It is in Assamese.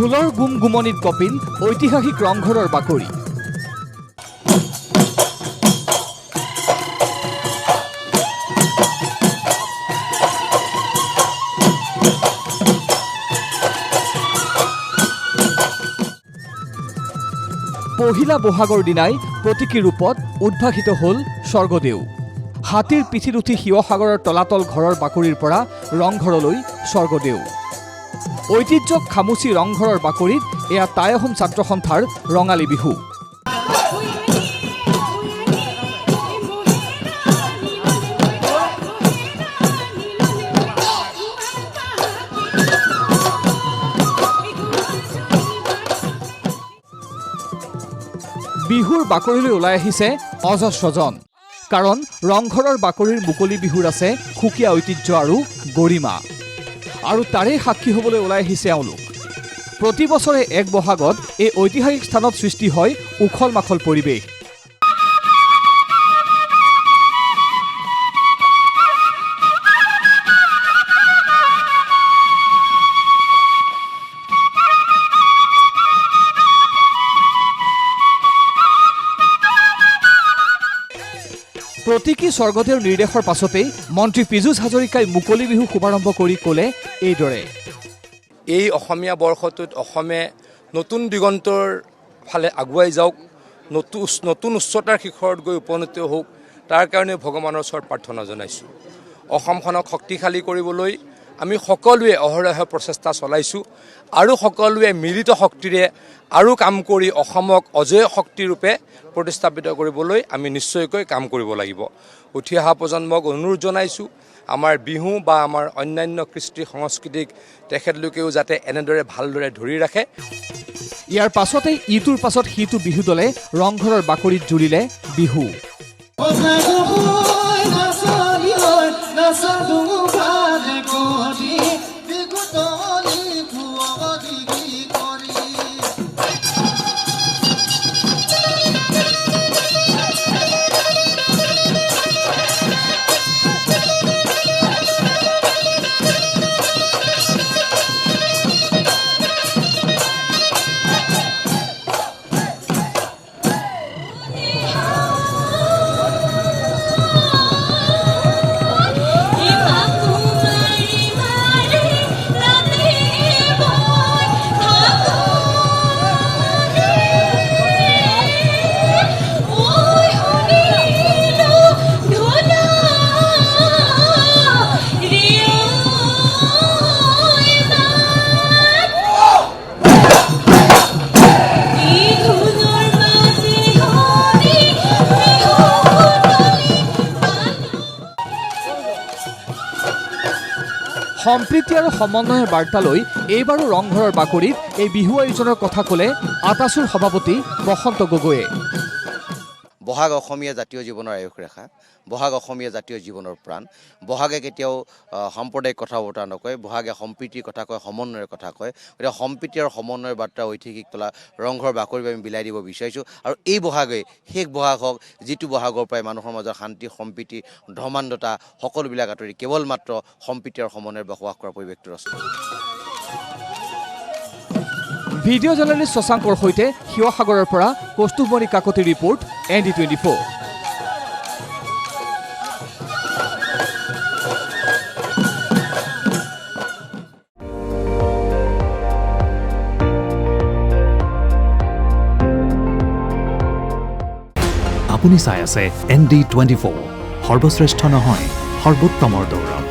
ঢোলৰ গুমগুমনিত কপিল ঐতিহাসিক ৰংঘৰৰ বাকৰি। পহিলা বহাগৰ দিনাই প্ৰতীকী ৰূপত উদ্ভাসিত হ'ল স্বৰ্গদেউ। হাতীৰ পিঠিত উঠি শিৱসাগৰৰ তলাতল ঘৰৰ বাকৰিৰ পৰা ৰংঘৰলৈ স্বৰ্গদেউ। ঐতিহ্যক খামুচি ৰংঘৰৰ বাকৰিত এয়া টাই আহোম ছাত্ৰ সন্থাৰ ৰঙালী বিহু। বিহুৰ বাকৰিলৈ ওলাই আহিছে অজস্ৰজন। কাৰণ ৰংঘৰৰ বাকৰিৰ মুকলি বিহুৰ আছে সুকীয়া ঐতিহ্য আৰু গৰিমা। আৰু তাৰেই সাক্ষী হ'বলৈ ওলাই আহিছে এওঁলোক। প্ৰতি বছৰে ১ বহাগত এই ঐতিহাসিক স্থানত সৃষ্টি হয় উখল মাখল পৰিৱেশ। প্ৰতীকী স্বৰ্গদেউৰ নিৰ্দেশৰ পাছতেই মন্ত্ৰী পীযুষ হাজৰিকাই মুকলি বিহু শুভাৰম্ভ কৰি ক'লে এইদৰে। এই অসমীয়া বৰ্ষটোত অসমে নতুন দিগন্তৰ ফালে আগুৱাই যাওক, নতুন উচ্চতাৰ শিখৰত গৈ উপনীত হওক, তাৰ কাৰণে ভগৱানৰ ওচৰত প্ৰাৰ্থনা জনাইছোঁ। অসমখনক শক্তিশালী কৰিবলৈ আমি সকলোৱে অহৰহ প্ৰচেষ্টা চলাইছোঁ আৰু সকলোৱে মিলিত শক্তিৰে আৰু কাম কৰি অসমক অজেয় শক্তিৰূপে প্ৰতিস্থাপিত কৰিবলৈ আমি নিশ্চয়কৈ কাম কৰিব লাগিব। উঠি অহা প্ৰজন্মক অনুৰোধ জনাইছোঁ, আমাৰ বিহু বা আমাৰ অন্যান্য কৃষ্টি সংস্কৃতিক তেখেতলোকেও যাতে এনেদৰে ভালদৰে ধৰি ৰাখে। ইয়াৰ পাছতেই ইটোৰ পাছত সিটো বিহু দলে ৰংঘৰৰ বাকৰিত জুৰিলে বিহু। সম্প্ৰীতি আৰু সমন্বয়ৰ বাৰ্তা লৈ এইবাৰো ৰংঘৰৰ বাকৰিত এই বিহু আয়োজনৰ কথা ক'লে আটাছুৰ সভাপতি বসন্ত গগৈয়ে। বহাগ অসমীয়া জাতীয় জীৱনৰ আয়ুস ৰেখা, বহাগ অসমীয়া জাতীয় জীৱনৰ প্ৰাণ। বহাগে কেতিয়াও সাম্প্ৰদায়িক কথা বতৰা নকয়, বহাগে সম্প্ৰীতিৰ কথা কয়, সমন্বয়ৰ কথা কয়। গতিকে সম্প্ৰীতি আৰু সমন্বয়ৰ বাৰ্তা ঐতিহাসিক তলা ৰংঘৰ বাকৰিৰ আমি বিলাই দিব বিচাৰিছোঁ। আৰু এই বহাগে শেষ বহাগ হওক, যিটো বহাগৰ পৰাই মানুহৰ মাজত শান্তি, সম্প্ৰীতি, ধৰ্মান্ধতা সকলোবিলাক আঁতৰি কেৱল মাত্ৰ সম্প্ৰীতি আৰু সমন্বয়ৰ বসবাস কৰাৰ পৰিৱেশটো ৰচনা। ভিডিঅ' জাৰ্নেলিষ্ট শশাংকৰ সৈতে শিৱসাগৰৰ পৰা কৌস্তুভমণি কাকতি ৰিপৰ্ট ND24। আপুনি চাই আছে ND24, সৰ্বশ্ৰেষ্ঠ নহয় সৰ্বোত্তমৰ দৌৰত।